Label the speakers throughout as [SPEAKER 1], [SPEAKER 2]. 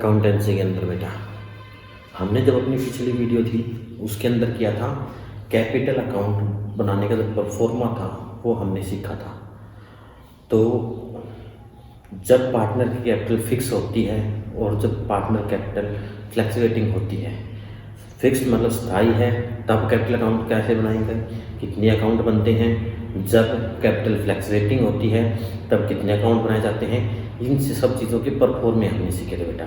[SPEAKER 1] Accountancy के अंदर बेटा हमने जब अपनी पिछली वीडियो थी उसके अंदर किया था, कैपिटल अकाउंट बनाने का जो परफॉर्मा था वो हमने सीखा था। तो जब पार्टनर की कैपिटल फिक्स होती है और जब पार्टनर कैपिटल फ्लैक्चुएटिंग होती है, फिक्स मतलब स्थायी है, तब कैपिटल अकाउंट कैसे बनाएंगे, कितने अकाउंट बनते हैं, जब कैपिटल फ्लैक्चुएटिंग होती है तब कितने अकाउंट बनाए जाते हैं, इन से सब चीज़ों के परफॉर्मे हमने सीखे थे बेटा।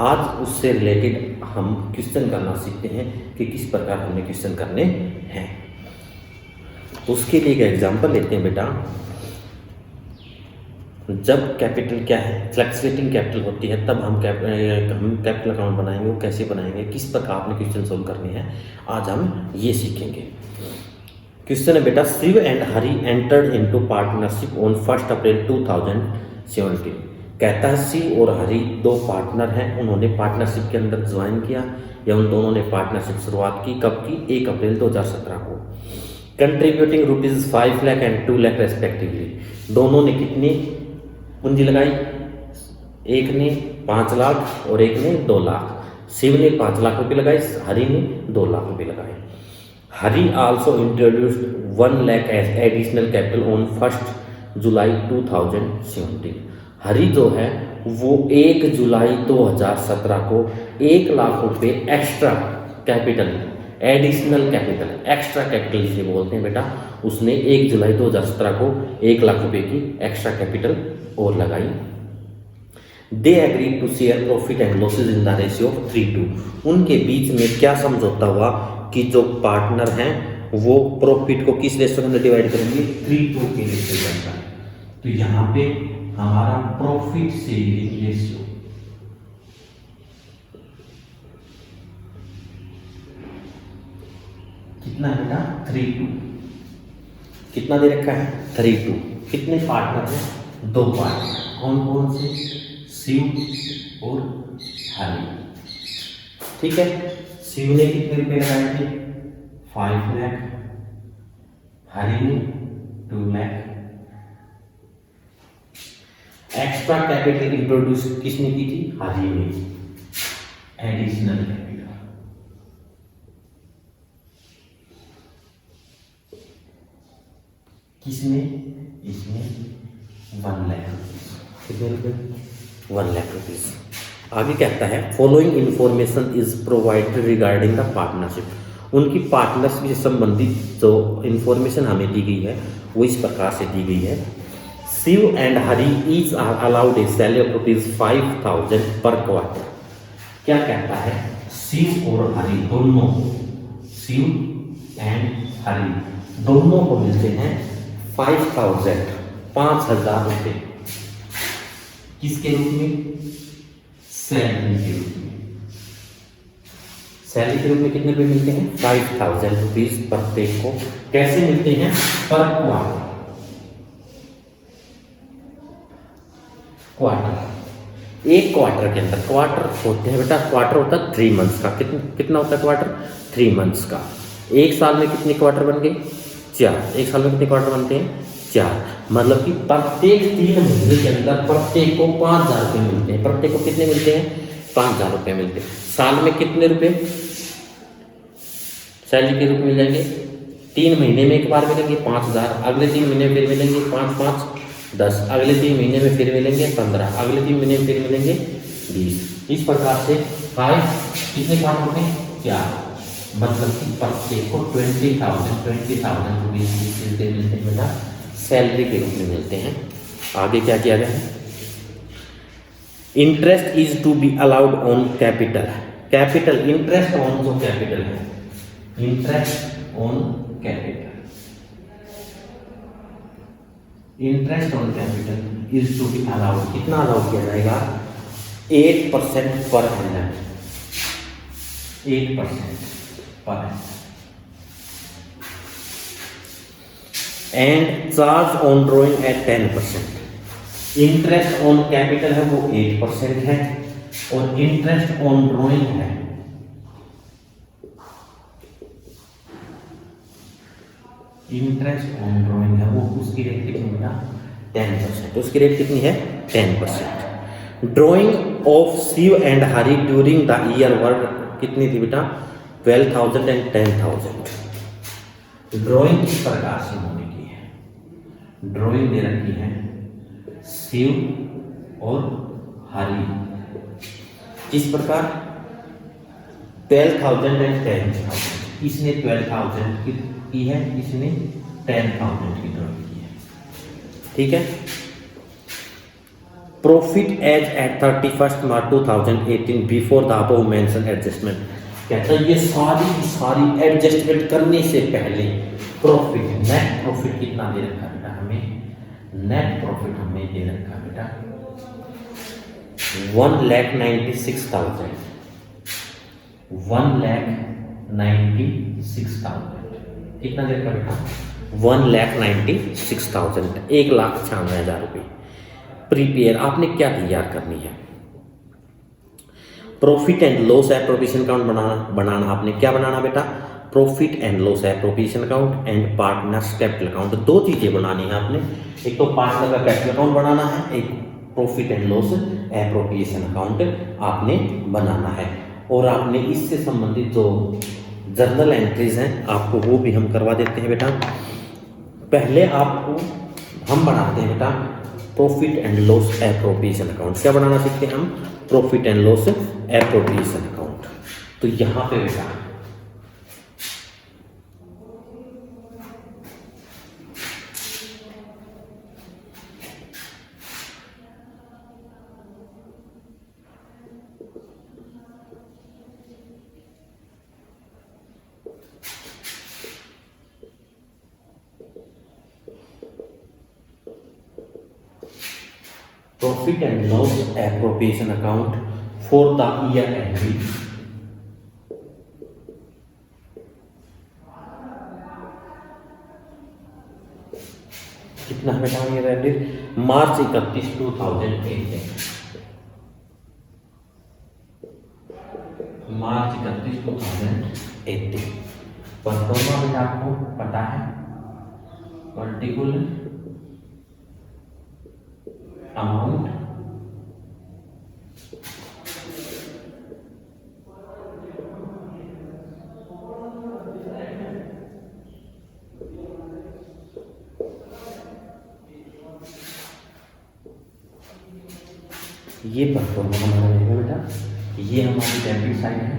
[SPEAKER 1] आज उससे रिलेटेड हम क्वेश्चन करना सीखते हैं कि किस प्रकार हमें क्वेश्चन करने हैं। तो उसके लिए एक एग्जांपल लेते हैं बेटा। जब कैपिटल क्या है, फ्लैक्चुएटिंग कैपिटल होती है, तब हम कैपिटल अकाउंट बनाएंगे। वो कैसे बनाएंगे, किस प्रकार आपने क्वेश्चन सोल्व करने हैं, आज हम ये सीखेंगे। क्वेश्चन है बेटा, Shiv and Hari entered into partnership on 1 April 2017। कहता है शिव और हरि दो पार्टनर हैं, उन्होंने पार्टनरशिप के अंदर ज्वाइन किया या उन दोनों ने पार्टनरशिप शुरुआत की कब की, 1 अप्रैल 2017 को। Contributing ₹5 lakh and 2 lakh respectively. दोनों ने कितनी पूंजी लगाई, एक ने 5 लाख और एक ने 2 लाख। शिव ने 5 लाख रुपए लगाए, हरि ने 2 लाख रुपए लगाए। Hari also introduced 1 lakh as additional capital on 1 July 2017। Hari जो है वो 1 जुलाई 2017 को 1 लाख रुपए extra capital, additional capital, extra capital से बोलते हैं बेटा, उसने 1 जुलाई 2017 को 1 लाख रुपए की एक्स्ट्रा कैपिटल और लगाई। They agree to share profit and losses in the ratio of 3:2। उनके बीच में क्या समझौता हुआ कि जो पार्टनर हैं वो प्रॉफिट को किस रेशियो के अंदर डिवाइड करेंगे, 3:2 के रेशियो के अंदर। तो यहाँ पे हमारा प्रॉफिट शेयरिंग रेशियो कितना है बेटा, 3:2। कितना दे रखा है, 3:2। कितने पार्टनर हैं, 2 पार्टनर। कौन कौन से, शिव और हरि। ठीक है, शिव ने कितने रुपए लगाए थे, 5 लाख, हरि ने 2 लाख। एक्स्ट्रा कैपिटल इंट्रोड्यूस किसने की थी, हरि ने, एडिशनल कैपिटल। किसने, इसमें 1 लाख रुपीज। कितने रुपए, 1 लाख रुपीज। आगे कहता है, following information is provided regarding the partnership. उनकी पार्टनरशिप से संबंधित जो इंफॉर्मेशन हमें दी गई है वो इस प्रकार से दी गई है। Shiv and Hari each are allowed a salary of ₹5,000 per quarter. क्या कहता है, शिव और हरि दोनों, शिव एंड हरि दोनों को मिलते हैं 5,000 रुपए। किसके रूप में, सैलरी के रूप में। सैलरी के रूप में कितने रुपए मिलते हैं, 5,000 रुपीज प्रत्येक को। कैसे मिलते हैं, पर क्वार्टर। क्वार्टर, एक क्वार्टर के अंदर, क्वार्टर होते हैं बेटा, क्वार्टर होता है 3 मंथ्स का। कितना होता है क्वार्टर, 3 मंथ्स का। एक साल में कितने क्वार्टर बन गए, 4। एक साल में कितने क्वार्टर बनते हैं, 4। मतलब कि प्रत्येक 3 महीने के अंदर प्रत्येक को 5,000 रुपये मिलते हैं। प्रत्येक को कितने मिलते हैं, 5,000 रुपये मिलते हैं। साल में कितने रुपए सैलरी के रूप में मिल जाएंगे, 3 महीने में एक बार मिलेंगे 5,000, अगले 3 महीने में फिर मिलेंगे 5 5 10, अगले 3 महीने में फिर मिलेंगे 15, अगले 3 महीने में फिर मिलेंगे 20। इस प्रकार से 5 कितने क्वार्टर में, 4। मतलब कि प्रत्येक को 20,000 रुपीज मिलते हैं बेटा, सैलरी के रूप में मिलते हैं। आगे क्या किया गया है, interest is to be allowed on capital. Capital, interest on जो कैपिटल है, interest on capital, interest on capital is to be allowed. कितना अलाउड किया जाएगा, 8% per annum, 8% per annum. And charge on drawing at 10%। Interest on capital है वो 8% है और interest on drawing है इंटरेस्ट ऑन ड्रॉइंग है वो उसकी रेट कितनी बेटा 10%। उसकी रेट कितनी है 10%। Drawing of Shiv and Hari during the year work कितनी थी बेटा? 12,000 एंड 10,000। ड्राइंग किस प्रकार से होने की है? ड्राइंग दे रखी है शिव और हरि किस प्रकार? 12,000 एंड 10,000। इसने 12,000 की है, इसने 10,000 की ड्राइंग की है। ठीक है। Profit as at 31 March 2018 before the above mention adjustment. कहता है ये सारी एडजस्टमेंट करने से पहले प्रॉफिट, नेट प्रॉफिट कितना दे रखा बेटा हमें? नेट प्रॉफिट हमें दे रखा बेटा 1,96,000। 1,96,000 कितना दे रखा बेटा? 1,96,000, 1,96,000 रुपये। प्रीपेयर आपने क्या तैयार करनी है? Profit and loss appropriation account बनाना आपने क्या बनाना बेटा? Profit and loss appropriation account and partners capital account. दो चीजें बनानी है आपने, एक तो पार्टनर का कैपिटल अकाउंट बनाना है, एक profit and loss appropriation account आपने बनाना है। और आपने इससे संबंधित जो जर्नल एंट्रीज हैं आपको वो भी हम करवा देते हैं बेटा। पहले आपको हम बनाते हैं बेटा profit and loss appropriation account. क्या बनाना सीखते हैं हम? Profit and loss appropriation account. तो यहां पे बेटा profit and loss appropriation account for the year ending कितना बेटा? ईयर एंडिंग मार्च 31, 2018। मार्च 31, 2018। परफॉर्मा बेटा आपको पता है पर्टिकुलर अमाउंट ये परफॉर्मा हमारा रहेगा बेटा। ये हमारी डेबिट साइड है,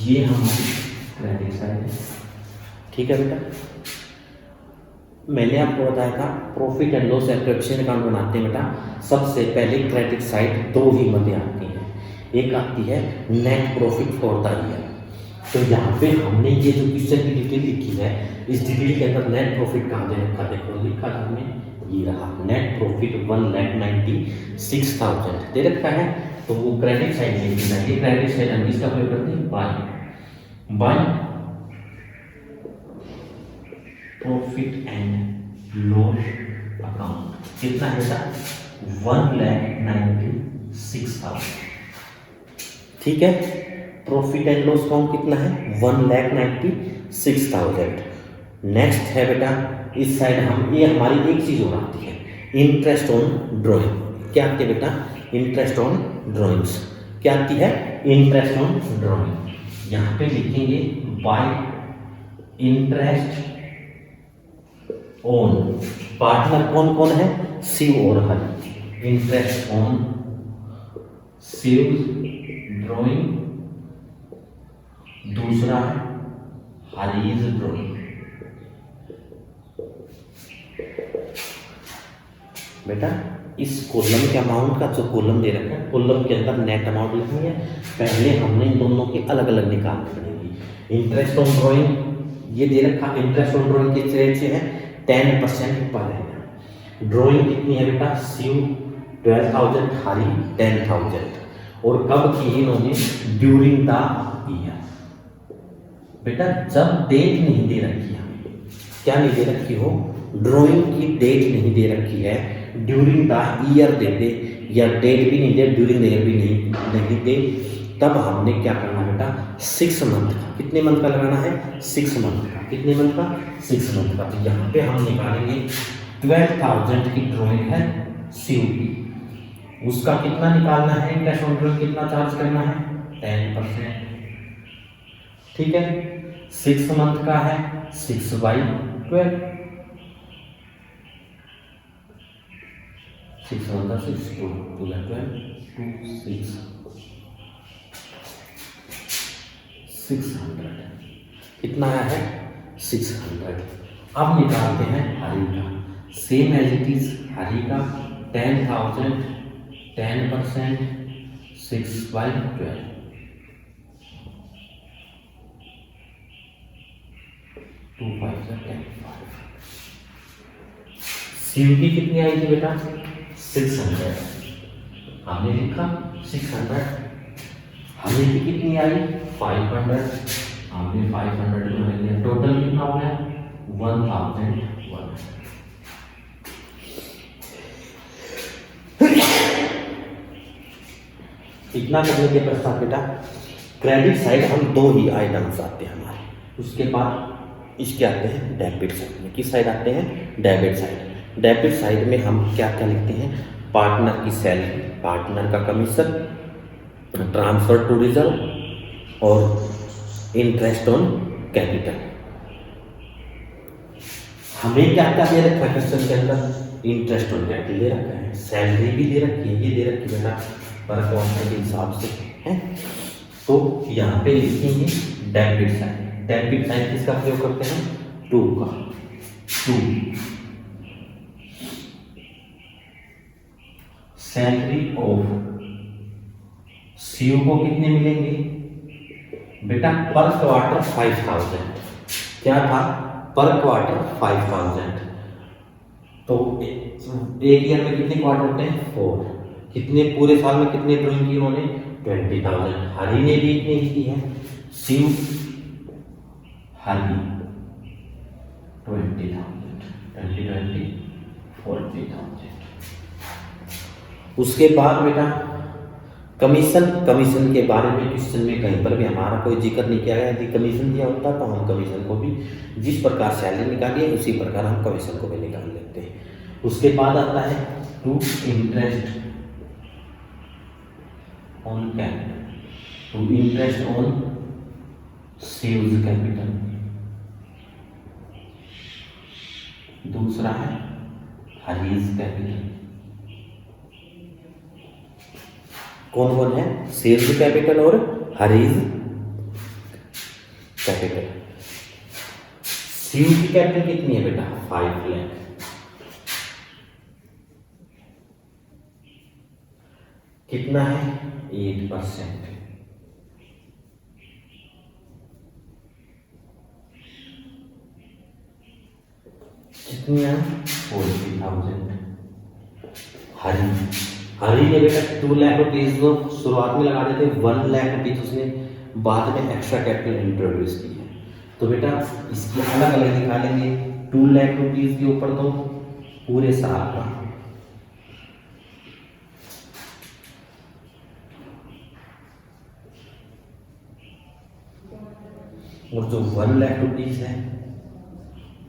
[SPEAKER 1] ये हमारी क्रेडिट साइड है। ठीक है बेटा। मैंने आपको बताया था profit and loss appropriation account बनाते हैं बेटा। सबसे पहले क्रेडिट साइड दो ही मदे आती हैं, एक आती है net profit for the year. तो यहाँ पे हमने ये जो क्वेश्चन की डिटेल लिखी है, इस डिटेल के अंदर नेट प्रॉफिट कहाँ दे रखा? देखो लिखा था हमने, ये रहा नेट प्रॉफिट 1,96,000 दे रखा है। तो वो क्रेडिट साइड लिखी जाएगी। क्रेडिट साइड हम इसका प्रयोग करते हैं by profit and loss account. कितना है बेटा? 1,96,000। ठीक है। प्रॉफिट एंड लॉस अकाउंट कितना है? 1,96,000। नेक्स्ट है बेटा इस साइड हम, ये हमारी एक चीज और आती है इंटरेस्ट ऑन ड्रॉइंग। क्या आती है बेटा? Interest on drawings. क्या आती है? Interest on drawing. यहाँ पे लिखेंगे बाय इंटरेस्ट ऑन। पार्टनर कौन कौन है? शिव और Hari. Interest on Shiv drawing, दूसरा है हरीज ड्रॉइंग। बेटा इस कॉलम के अमाउंट का जो कॉलम दे रखा है, कॉलम के अंदर नेट अमाउंट लिखनी है। पहले हमने इन दोनों की अलग अलग निकालनी पड़ेगी। इंटरेस्ट ऑन ड्रॉइंग ये दे रखा, इंटरेस्ट ऑन ड्रॉइंग किस रेट से है? 10% पर है। ड्रॉइंग कितनी है बेटा? शिव 12,000, हरी 10,000। और कब की इन्होंने? During the year. बेटा जब डेट नहीं दे रखी हमें, क्या नहीं दे रखी हो? ड्रॉइंग की डेट नहीं दे रखी है, ड्यूरिंग द ईयर दे दे, या डेट भी नहीं दे, ड्यूरिंग द ईयर भी नहीं दे, तब हमने क्या करना बेटा? 6 मंथ का। कितने मंथ का लगाना है? 6 मंथ का। कितने मंथ का? 6 मंथ का। तो यहाँ पे हम निकालेंगे 12,000 की ड्रॉइंग है शिव की, उसका कितना निकालना है, इंटरेस्ट ऑन ड्राइंग कितना चार्ज करना है, 10%। ठीक है, 6 मंथ का है 6/12, 6 मंथ का 6 2 12 2 6 600 कितना आया है 600। अब निकालते हैं हरी का, सेम एज इट इज हरी का 10,000 10% 6/12 2 5 10 सीयू की कितनी आई थी बेटा 600, हमने लिखा 600। हमें की कितनी आई 500, हमने 500 में लिया, टोटल कितना हो गया 1001। इतना करने के पश्चात बेटा क्रेडिट साइड हम 2 ही आइटम्स आते हैं हमारे, उसके बाद इसके आते हैं डेबिट साइड में। किस साइड आते हैं, डेबिट साइड। डेबिट साइड में हम क्या क्या लिखते हैं, पार्टनर की सैलरी, पार्टनर का कमीशन, ट्रांसफर टू रिजर्व और इंटरेस्ट ऑन कैपिटल। हमें क्या क्या दे रखा है क्वेश्चन के अंदर, इंटरेस्ट ऑन कैपिटल दे रखा है, सैलरी भी दे रखी है, ये दे रखी है बेटा पर क्वांटिटी के हिसाब से है। तो यहाँ पे लिखेंगे डेबिट साइड। डेबिट साइड किसका प्रयोग करते हैं, 2 का, 2 सैलरी ऑफ सीयू को कितने मिलेंगे बेटा पर क्वार्टर 5000, क्या था पर क्वार्टर 5000। तो एक ईयर में कितने क्वार्टर होते हैं 4, कितने पूरे साल में कितने ड्राइंग की उन्होंने 20,000। हरी ने भी इतनी ही की है, सीयू हरी 20,000 20 40,000। उसके बाद बेटा कमीशन, कमीशन के बारे में क्वेश्चन में कहीं पर भी हमारा कोई जिक्र नहीं किया गया। यदि कमीशन दिया होता तो हम कमीशन को भी जिस प्रकार सैलरी निकालिए उसी प्रकार हम कमीशन को भी निकाल लेते हैं। उसके बाद आता है to interest on capital, to interest on saved capital. दूसरा है हरीज कैपिटल। कौन कौन है, सेल्स कैपिटल और हरीज कैपिटल। सीयू की कैपिटल कितनी है बेटा 5 लाख, कितना है 8%, कितनी है 40,000। हरी ने बेटा 2 लाख रुपीज तो शुरुआत में लगा देते, 1 लाख रुपीज उसने बाद में एक्स्ट्रा कैपिटल इंट्रोड्यूस की है। तो बेटा इसकी अलग अलग निकालेंगे, 2 लाख रुपीज के ऊपर तो पूरे साल का, और जो 1 लाख रुपीज है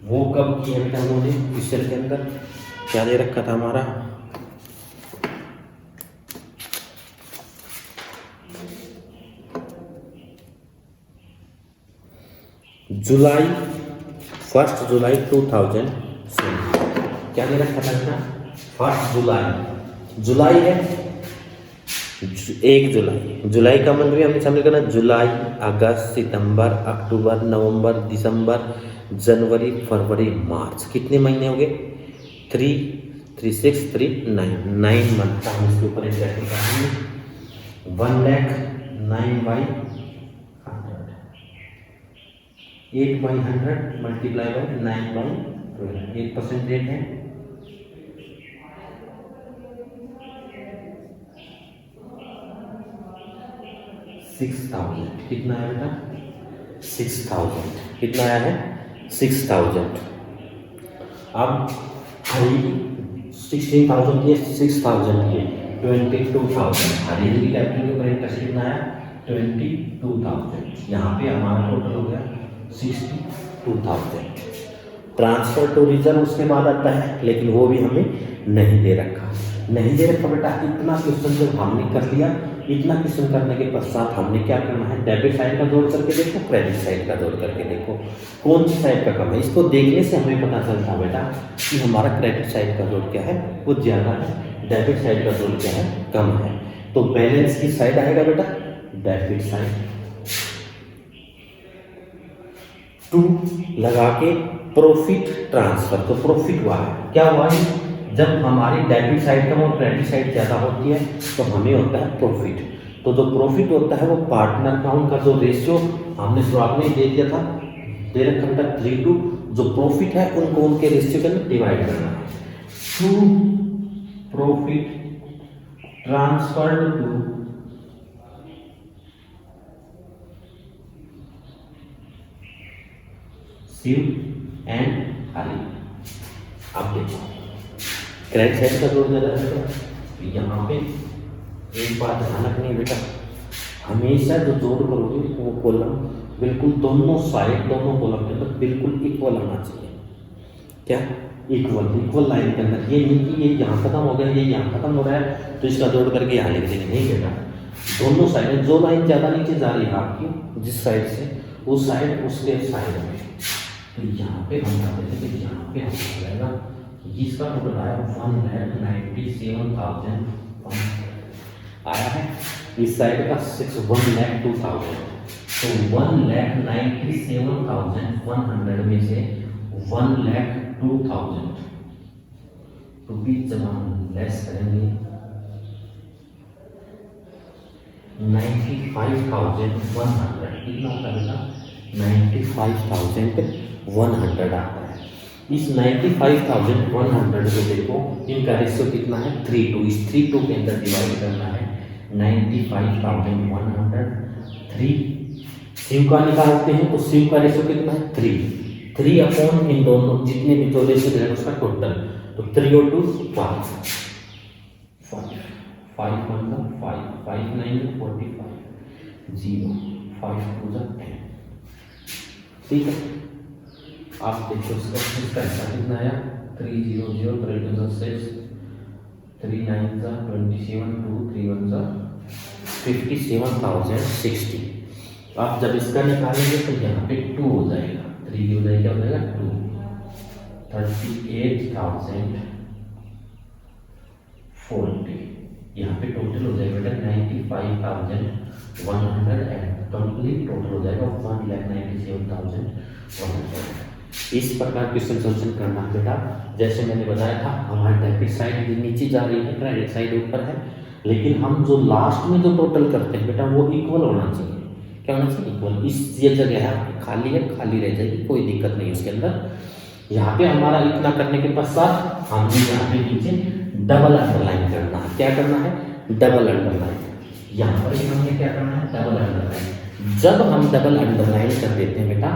[SPEAKER 1] वो कब की है बेटा उन्होंने, क्वेश्चन के अंदर क्या दे रखा था हमारा, जुलाई 1 जुलाई 2000। क्या दे रखा था 1 जुलाई, जुलाई है 1 जुलाई, जुलाई का मंथ भी हमने शामिल करना, जुलाई अगस्त सितंबर अक्टूबर नवंबर दिसंबर जनवरी फरवरी मार्च, कितने महीने हो गए 3 3 6 3 9 मंथ का हम इसके ऊपर इंटरेस्ट निकालेंगे। 1 लाख 9/100, 8/100 मल्टीप्लाई बाय 9/12, 8% रेट है, 6,000। कितना है बेटा 6,000, कितना आया है 6,000। अब 16,000 की 6,000 की 22,000, हरी की कैपिटल के ऊपर इंटरेस्ट कितना आया 22,000। यहाँ पे हमारा टोटल हो गया 62,000। ट्रांसफर टू रिजर्व उसके बाद आता है, लेकिन वो भी हमें नहीं दे रखा। नहीं दे रखा बेटा। इतना क्वेश्चन जब हमने कर लिया, इतना क्वेश्चन करने के पश्चात हमने क्या करना है, डेबिट साइड का जोड़ करके देखो, क्रेडिट साइड का जोड़ करके देखो कौन सी साइड का कम है। इसको देखने से हमें पता चलता बेटा कि हमारा क्रेडिट साइड का जोड़ क्या है, वो ज़्यादा है, डेबिट साइड का जोड़ क्या है, कम है। तो बैलेंस की साइड आएगा बेटा डेबिट साइड। 2 लगा के प्रॉफिट ट्रांसफर, तो प्रॉफिट हुआ है, क्या हुआ है, जब हमारी डेबिट साइड कम और क्रेडिट साइड ज़्यादा होती है तो हमें होता है प्रॉफिट। तो जो प्रॉफिट होता है वो पार्टनर अकाउंट का जो रेशियो हमने शुरुआत में दे दिया था, दे रखा था 3:2, जो प्रॉफिट है उनको उनके रेशियो के अंदर डिवाइड करना है। To profit transferred to Shiv and Hari. अब देखो क्रेडिट साइड का जोड़ ज़्यादा है तो यहाँ पे एक बात ध्यान रखनी है बेटा, हमेशा जो जोड़ करोगे वो कॉलम बिल्कुल दोनों साइड, दोनों कॉलम के अंदर बिल्कुल इक्वल होना चाहिए। क्या इक्वल लाइन के अंदर, ये नहीं कि ये यहाँ खत्म हो गया, ये यहाँ खत्म हो रहा है तो इसका जोड़ करके यहाँ लिख देंगे, नहीं बेटा। दोनों साइड, जो लाइन ज़्यादा नीचे जा रही है आपकी जिस साइड से, उस साइड उसके साइड में, तो यहाँ पे हम क्या देते हैं, यहाँ पे हम हो जाएगा, इसका टोटल आया 1,97,000 आया है, इस साइड का 1,02,000, तो 1,97,100 में से 1,02,000 रुपीज जब हम लेस करेंगे 95,100, कितना होता है बेटा, 95,100 आता है। इस 95,100 को देखो, इनका रेशियो कितना है 3:2, इस 3:2 के अंदर डिवाइड करना है 95,100 3, शिव का निकालते हैं तो शिव का रेशियो कितना है 3 अपॉन इन दोनों जितने भी जो रेशियो है उसका टोटल, तो 3 और 2 5 5 1 5 5 9 45 0 5 2 10, ठीक है। आप देखो इसका पैसा कितना आया 300 3 6 3 9 27 2 3 1 57,060। आप जब इसका निकालेंगे तो यहाँ पे 2 हो जाएगा, 3 की बजाय क्या हो जाएगा 2, 38,040। यहाँ पे टोटल हो जाएगा बेटा 95,100 एंड कंप्लीट टोटल हो जाएगा 1,97,100। इस प्रकार क्वेश्चन सोल्यूशन करना है बेटा। जैसे मैंने बताया था हमारी डेबिट साइड नीचे जा रही है, क्रेडिट साइड ऊपर है, लेकिन हम जो लास्ट में जो टोटल करते हैं बेटा वो इक्वल होना चाहिए। क्या होना चाहिए, इक्वल। इस ये जगह है खाली है, खाली रह जाएगी, कोई दिक्कत नहीं है उसके अंदर। यहाँ पे हमारा इतना करने के पश्चात हमने यहाँ पे नीचे डबल अंडरलाइन करना है। क्या करना है, डबल अंडरलाइन। यहाँ पर हमने क्या करना है, डबल अंडरलाइन। जब हम डबल अंडरलाइन कर देते हैं बेटा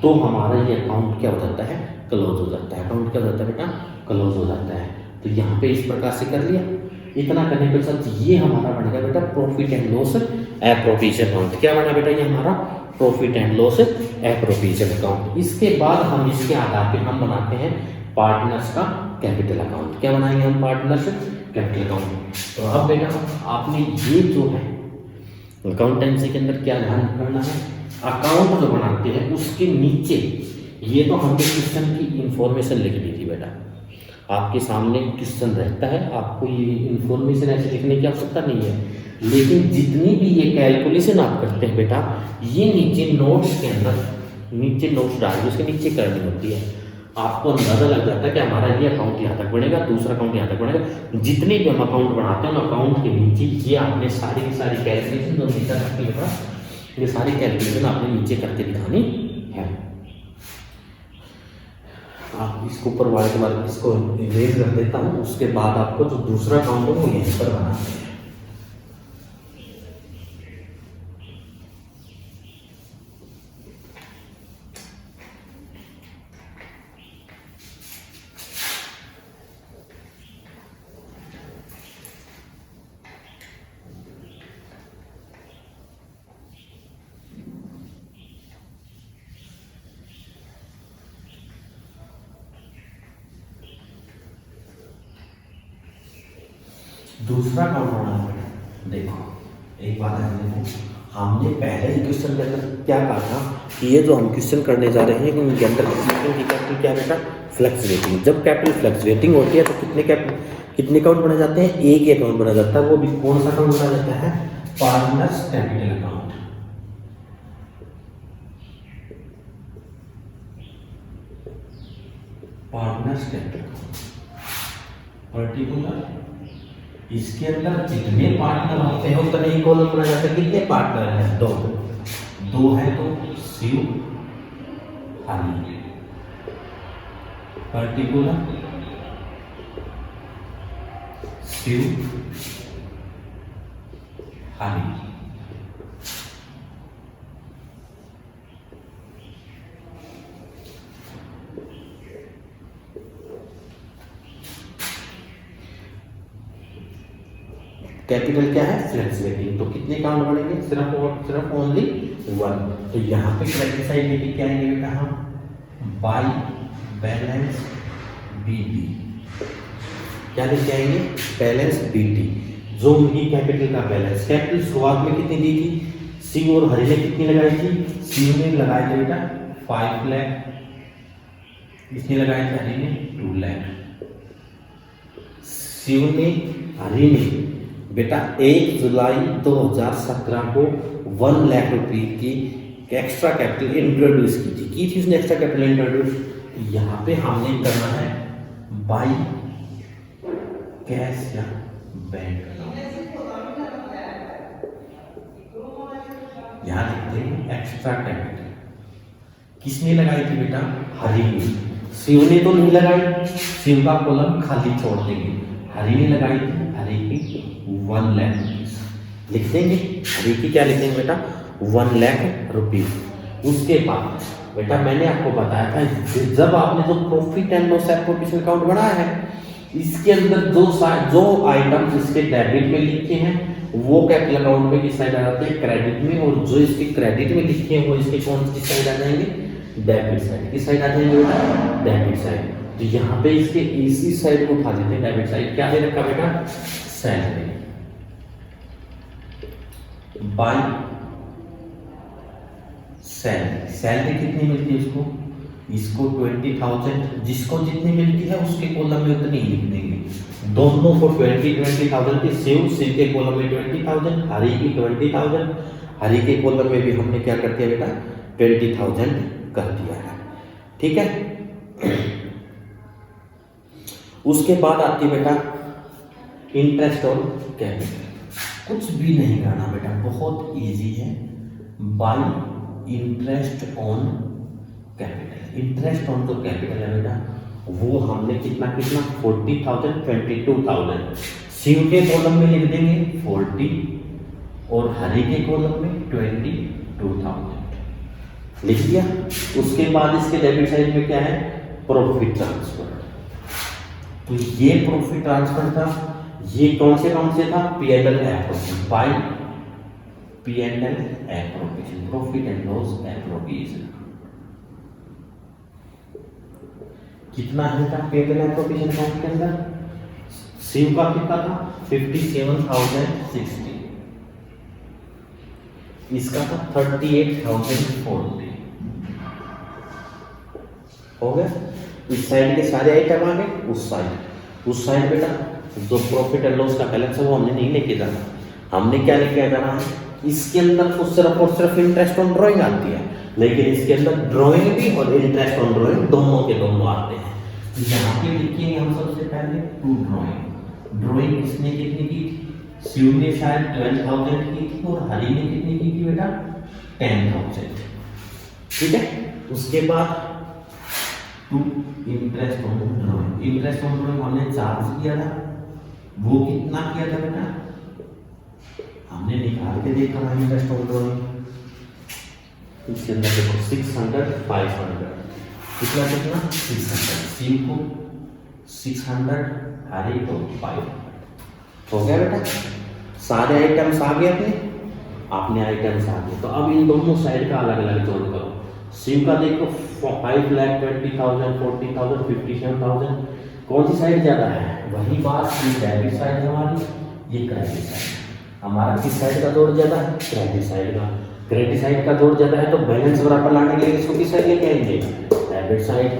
[SPEAKER 1] तो हमारा ये अकाउंट क्या हो जाता है, क्लोज हो जाता है। अकाउंट क्या हो जाता है बेटा, क्लोज हो जाता है। तो यहाँ पे इस प्रकार से कर लिया। इतना करने के साथ ये हमारा बनेगा बेटा profit and loss appropriation account. क्या बना बेटा, ये हमारा profit and loss appropriation account. इसके बाद हम इसके आधार पे हम बनाते हैं पार्टनर्स का कैपिटल अकाउंट। क्या बनाएंगे हम, पार्टनर्स कैपिटल अकाउंट। तो अब बेटा आपने ये जो है अकाउंटेंसी के अंदर क्या ध्यान करना है, अकाउंट जो बनाते हैं उसके नीचे ये तो हमने क्वेश्चन की इंफॉर्मेशन लिख दी थी बेटा। आपके सामने क्वेश्चन रहता है, आपको ये इंफॉर्मेशन ऐसे लिखने की आवश्यकता नहीं है, लेकिन जितनी भी ये कैलकुलेशन आप करते हैं बेटा ये नीचे नोट्स के अंदर नीचे नोट्स डाल के उसके नीचे करनी होती है। आपको अंदाजा लग जाता है कि हमारा ये अकाउंट यहाँ तक बढ़ेगा, दूसरा अकाउंट यहाँ तक बढ़ेगा। जितने भी हम अकाउंट बनाते हैं अकाउंट के नीचे ये आपने सारी की सारी कैलकुलेशन जो नीचे रखती है बेटा, ये सारी कैलकुलेशन आपने नीचे करके दिखानी है। आप इसको ऊपर वाले के बाद इसको इरेज कर देता हूँ, उसके बाद आपको जो दूसरा अकाउंट है वो यहीं पर बनाना है। दूसरा अकाउंट बनाना है। देखो एक बात है, देखो हमने पहले ही क्वेश्चन के अंदर क्या कहा था कि ये जो हम क्वेश्चन करने जा रहे हैं उनके अंदर कैपिटल क्या बेटा, फ्लक्चुएटिंग। जब कैपिटल फ्लक्चुएटिंग होती है तो कितने अकाउंट बना जाते हैं, एक ही अकाउंट बना जाता है। वो भी कौन सा अकाउंट बना जाता है, partners capital account. Partners capital particular, इसके अंदर जितने पार्टनर होते हैं उतने ही कॉलम बना जाता है। कितने पार्टनर हैं, दो है तो शिव हरि, पर्टिकुलर शिव हरि। कैपिटल क्या है, फ्लक्चुएटिंग। तो कितने अकाउंट बनेंगे, सिर्फ ओनली वन। तो यहाँ पे क्रेडिट साइड लेके क्या आएंगे बेटा, हम बाई बैलेंस बीटी। क्या लेके आएंगे, बैलेंस बीटी, जो उनकी कैपिटल का बैलेंस। कैपिटल शुरुआत में कितनी दी थी, शिव और हरि ने कितनी लगाई थी, शिव ने लगाए थे बेटा 5 लाख, इसने लगाए थे हरि ने 2 लाख। शिव ने हरि ने बेटा 1 जुलाई 2017 को 1 लाख रुपए की एक्स्ट्रा कैपिटल इंट्रोड्यूस की थी उसने एक्स्ट्रा कैपिटल इंट्रोड्यूस। यहाँ पे हमने करना है बाई कैश या बैंक। यहाँ लिखते हैं एक्स्ट्रा कैपिटल, किसने लगाई थी बेटा, हरि ने। शिव ने तो नहीं लगाई, शिव का कॉलम खाली छोड़ देंगे। हरि ने लगाई थी, हरि की 1 लाख रुपीज लिख देंगे। हरि की क्या लिखेंगे बेटा, 1 लाख रुपीज। उसके बाद बेटा मैंने आपको बताया था, जब आपने जो profit and loss appropriation account बनाया है, इसके अंदर जो आइटम इसके डेबिट में लिखे हैं वो कैपिटल अकाउंट में किस साइड आ जाते हैं, क्रेडिट में। और जो इसके क्रेडिट में लिखे हैं वो इसके कौन सी साइड आ जाएंगे, डेबिट साइड। किस साइड आ जाएंगे बेटा, डेबिट साइड। तो यहाँ पे इसके इसी साइड को उठा देते हैं, डेबिट साइड। क्या दे रखा बेटा, सैलरी बाई सैलरी। सैलरी कितनी मिलती है उसको, इसको 20,000, जिसको जितनी मिलती है उसके कॉलम में उतनी ही लिख देंगे। दोनों को 20,000 की शिव के कॉलम में 20,000, हरि की 20,000, हरि के कॉलम में भी हमने क्या कर दिया बेटा 20,000 कर दिया है। ठीक है। उसके बाद आती बेटा इंटरेस्ट ऑन कैपिटल। कुछ भी नहीं करना बेटा, बहुत इजी है। By interest on capital. Interest on जो कैपिटल है बेटा वो हमने कितना 40,000, 22,000 शिव के कॉलम में लिख देंगे 40 और हरि के कॉलम में 22,000 लिख दिया। उसके बाद इसके डेबिट साइड में क्या है, प्रॉफिट ट्रांसफर। तो ये प्रॉफिट ट्रांसफर था, ये कौन से था, P&L appropriation, by P&L appropriation, profit and loss appropriation. कितना है का P&L एप्रोप्रिएशन अकाउंट के अंदर, शिव का कितना था 57,060, इसका था 38,040। हो गया। इस साइड के सारे आइटम आ गए, उस साइड बेटा जो प्रॉफिट एंड लॉस का बैलेंस है वो हमने नहीं लेके जाना। हमने क्या लेके जाना है, इसके अंदर तो सिर्फ और सिर्फ इंटरेस्ट ऑन ड्राइंग आती है, लेकिन इसके अंदर ड्राइंग भी और इंटरेस्ट ऑन ड्राइंग दोनों के दोनों आते हैं। यहाँ पे लिखेंगे हम सबसे पहले टू ड्राइंग। ड्राइंग किसने कितनी की थी, शिव ने शायद 12,000 की थी और हरि ने कितनी की थी बेटा 10,000। ठीक है। उसके बाद to interest on drawing. Interest on drawing हमने चार्ज किया था, वो कितना किया था बेटा, हमने निकाल के देखा था इंटरेस्ट ऑन ड्राइंग। इसके अंदर देखो 600, 500 कितना 600, शिव को 600, हरि को 500। हो गया बेटा, सारे आइटम्स आ गए अपने आइटम्स आ गए। तो अब इन दोनों साइड का अलग अलग जोड़ करो। शिव का देखो 5,20,000, 40,000, 57,000, कौन सी साइड ज्यादा है, वही बात डेबिट साइड हमारी, ये क्रेडिट साइड। हमारा किस साइड का जोड़ ज़्यादा है? क्रेडिट साइड का। क्रेडिट साइड का जोड़ ज़्यादा है तो बैलेंस बराबर लाने के लिए इसको किस साइड लेके आएंगे? Debit side.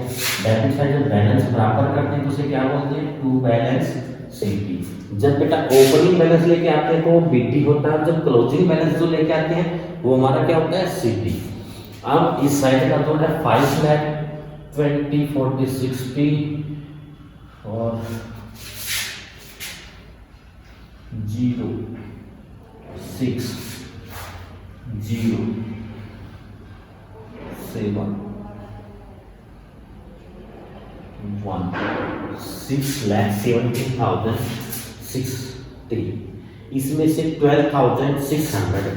[SPEAKER 1] डेबिट साइड जब बैलेंस बराबर करते हैं तो उसे क्या बोलते हैं? To balance CP. जब बेटा ओपनिंग बैलेंस लेके आते हैं तो वो बीटी होता है, जब क्लोजिंग बैलेंस जो लेके आते हैं वो हमारा क्या होता है? सीपी। अब इस साइड का जोड़ है 5 लाख 20 40 60 और 0 6 0 7 1 6,70,060। इसमें से 12,600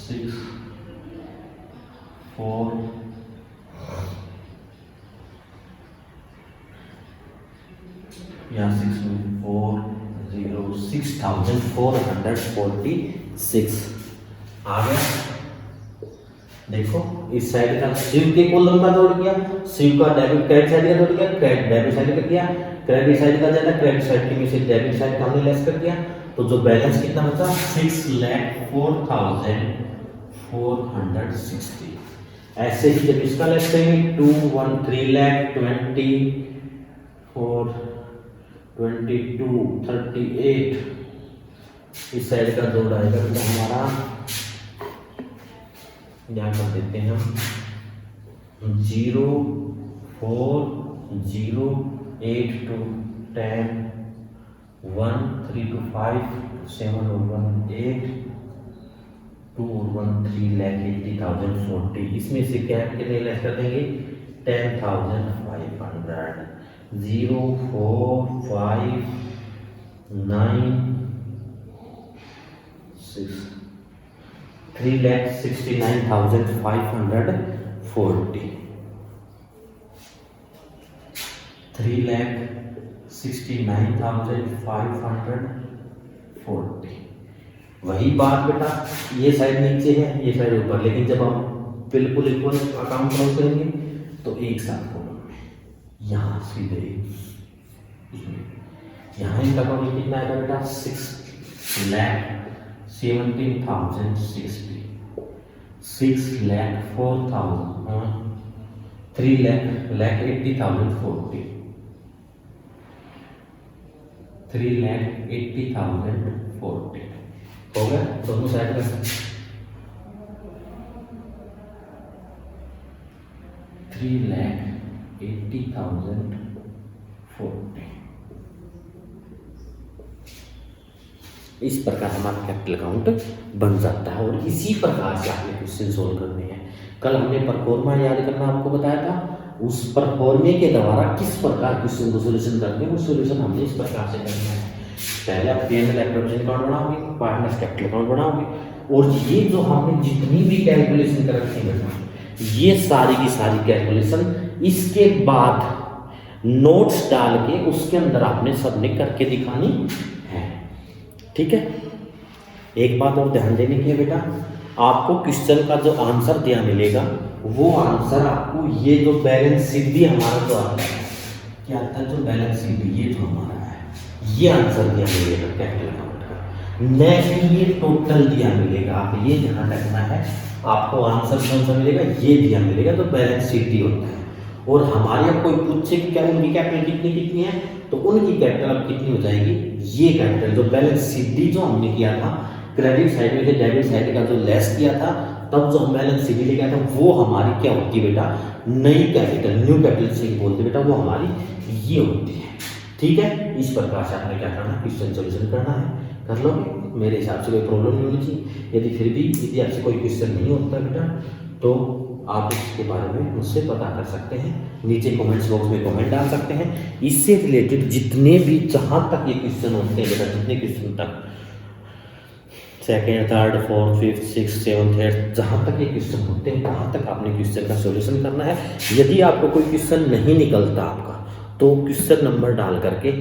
[SPEAKER 1] 6 4 या 6 4 0 6,446 आ गया। देखो इस साइड का शिव के कॉलम का जोड़ किया, शिव का डेबिट क्रेडिट साइड का जोड़ किया, डेबिट साइड का किया, क्रेडिट साइड का ज्यादा, क्रेडिट साइड के में से डेबिट साइड का हमने लेस कर दिया, तो जो बैलेंस कितना बचा? 6,04,460। ऐसे ही जब इसका लेस करेंगे 2,13,20 4 22 38 इस साइड का जोड़ आएगा तो हमारा यहाँ कर देते हैं हम 0 4 0 8 2 10 1 3 2 5 7 और 1 8 2 और 1 3,80,040। इसमें से क्या कितने लेस कर देंगे? 10,500 0 4 5 9 6 3,69,540 3,69,540। वही बात बेटा ये साइड नीचे है ये साइड ऊपर, लेकिन जब हम बिल्कुल इक्वल अकाउंट क्लोज करेंगे तो एक साथ कॉलम में यहाँ सीधे यहाँ इनका टोटल कितना आएगा बेटा? 6,17,060 6,04,000 3,80,040 3,80,040 हो गया दोनों साइड का 3,80,040। इस प्रकार हमारा कैपिटल अकाउंट बन जाता है और इसी प्रकार से आपने क्वेश्चन सोल्व करने हैं। कल हमने परफॉर्मा याद करना आपको बताया था, उस परफॉर्मे के द्वारा किस प्रकार क्वेश्चन को सोल्यूशन करते हैं वो सोल्यूशन हमने इस प्रकार से करना है। पहले आप P&L प्रोविजन अकाउंट बनाओगे, पार्टनर्स कैपिटल अकाउंट बनाओगे और ये जो हमने जितनी भी कैलकुलेशन कर रखी है ये सारी की सारी कैलकुलेशन इसके बाद नोट्स डाल के उसके अंदर आपने सबने करके दिखानी है। ठीक है, एक बात और ध्यान देने की है बेटा, आपको क्वेश्चन का जो आंसर दिया मिलेगा वो आंसर आपको ये जो बैलेंस शीट भी हमारा जो आता है क्या आता है, जो बैलेंस शीट ये जो हमारा है ये आंसर दिया मिलेगा कैपिटल अकाउंट का, न कि ये टोटल दिया मिलेगा। आप ये ध्यान रखना है, आपको आंसर कौन सा मिलेगा? ये दिया मिलेगा तो बैलेंस शीट ही होता है। और हमारे अब कोई पूछे कि क्या उनकी कैपिटल कितनी कितनी है तो उनकी कैपिटल अब कितनी हो जाएगी? ये कैपिटल जो बैलेंस शीट जो हमने किया था क्रेडिट साइड में से डेबिट साइड का जो लेस किया था तब जो हम बैलेंस शीट लेके आए थे वो हमारी क्या होती है बेटा? नई कैपिटल, न्यू कैपिटल से बोलते बेटा, वो हमारी ये होती है। ठीक है, इस प्रकार से आपने क्या करना है? क्वेश्चन सोल्यूशन करना है, कर लोगे। मेरे हिसाब से कोई प्रॉब्लम नहीं होनी चाहिए। यदि फिर भी यदि आपसे कोई क्वेश्चन नहीं होता बेटा तो आप इसके बारे में मुझसे पता कर सकते हैं, नीचे कमेंट्स बॉक्स में कमेंट डाल सकते हैं। इससे रिलेटेड जितने भी जहाँ तक ये क्वेश्चन होते हैं बेटा, जितने क्वेश्चन तक second third fourth fifth six seventh eighth जहाँ तक ये क्वेश्चन होते हैं वहाँ तक आपने क्वेश्चन का सॉल्यूशन करना है। यदि आपको कोई क्वेश्चन नहीं निकलता आपका तो क्वेश्चन नंबर डाल करके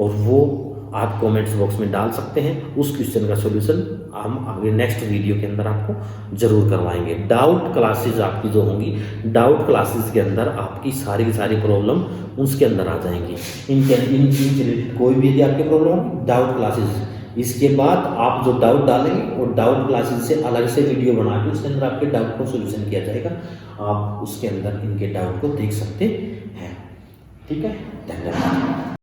[SPEAKER 1] और वो आप कमेंट्स बॉक्स में डाल सकते हैं, उस क्वेश्चन का सॉल्यूशन हम आगे नेक्स्ट वीडियो के अंदर आपको ज़रूर करवाएंगे। डाउट क्लासेस आपकी जो होंगी, डाउट क्लासेस के अंदर आपकी सारी की सारी प्रॉब्लम उसके अंदर आ जाएंगी। इनके इन रिलेटेड कोई भी यदि आपकी प्रॉब्लम होगी, डाउट क्लासेस, इसके बाद आप जो डाउट डालेंगे और डाउट क्लासेस से अलग से वीडियो बना के उसके अंदर आपके डाउट को सोल्यूशन किया जाएगा। आप उसके अंदर इनके डाउट को देख सकते हैं। ठीक है, धन्यवाद।